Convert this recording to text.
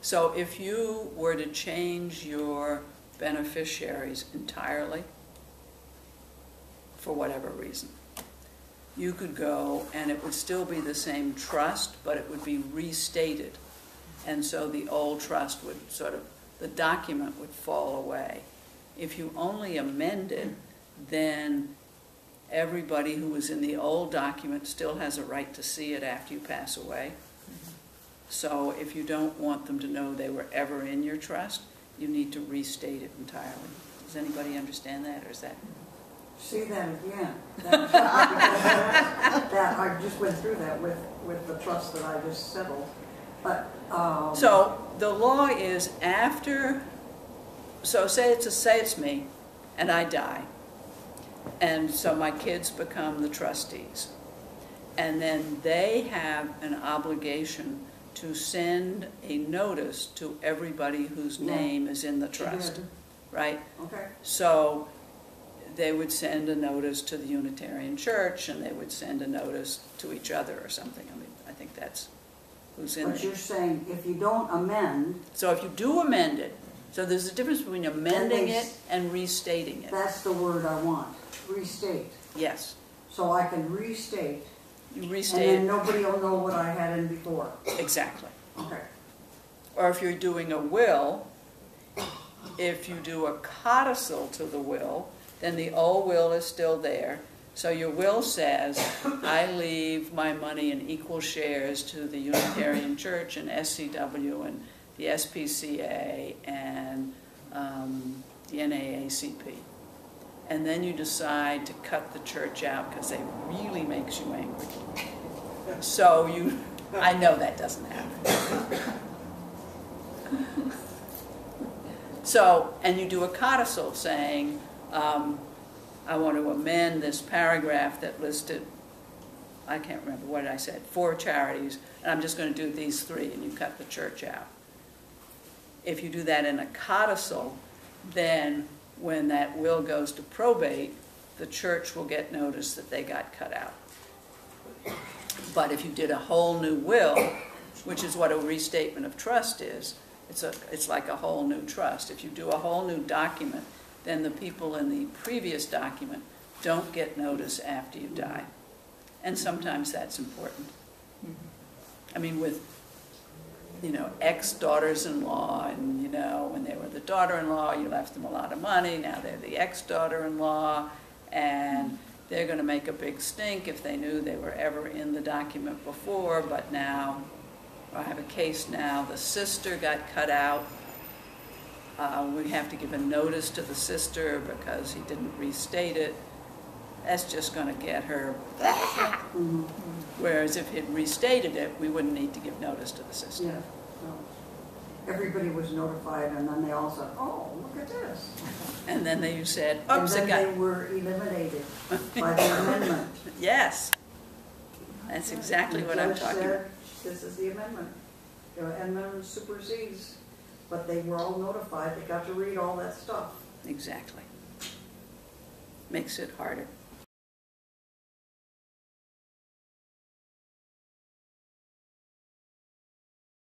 So if you were to change your beneficiaries entirely, for whatever reason, you could go and it would still be the same trust, but it would be restated. And so the old trust would sort of, the document would fall away. If you only amended, then everybody who was in the old document still has a right to see it after you pass away. So if you don't want them to know they were ever in your trust, you need to restate it entirely. Does anybody understand that, or is that? See that again. That I just went through that with the trust that I just settled. But so the law is after. So say it's me, and I die, and so my kids become the trustees, and then they have an obligation to send a notice to everybody whose name is in the trust, right? Okay. So they would send a notice to the Unitarian Church, and they would send a notice to each other or something. I mean, I think that's who's in But there. you're saying if you don't amend... So if you do amend it, so there's a difference between amending it and restating it. That's the word I want. Restate. Yes. So I can restate. You restate and then it. nobody will know what I had in before. Exactly. Okay. Or if you're doing a will, if you do a codicil to the will, then the old will is still there. So your will says, I leave my money in equal shares to the Unitarian Church and SCW and the SPCA and the NAACP. And then you decide to cut the church out because it really makes you angry. So you, I know that doesn't happen. So, and you do a codicil saying, I want to amend this paragraph that listed, I can't remember what I said, 4 charities, and I'm just going to do these 3, and you cut the church out. If you do that in a codicil, then when that will goes to probate, the church will get notice that they got cut out. But if you did a whole new will, which is what a restatement of trust is, it's like a whole new trust. If you do a whole new document, then the people in the previous document don't get notice after you die. And sometimes that's important. I mean, with, ex-daughters-in-law, and, when they were the daughter-in-law, you left them a lot of money, now they're the ex-daughter-in-law, and they're going to make a big stink if they knew they were ever in the document before, but now, I have a case now, the sister got cut out. We have to give a notice to the sister because he didn't restate it. That's just going to get her. Whereas if he'd restated it, we wouldn't need to give notice to the sister. Yeah. No. Everybody was notified, and then they all said, "Oh, look at this." And then you said, "Oops, and then they were eliminated by the amendment. Yes, that's exactly what I'm talking about. This is the amendment. The amendment supersedes, but they were all notified. They got to read all that stuff. Exactly. Makes it harder.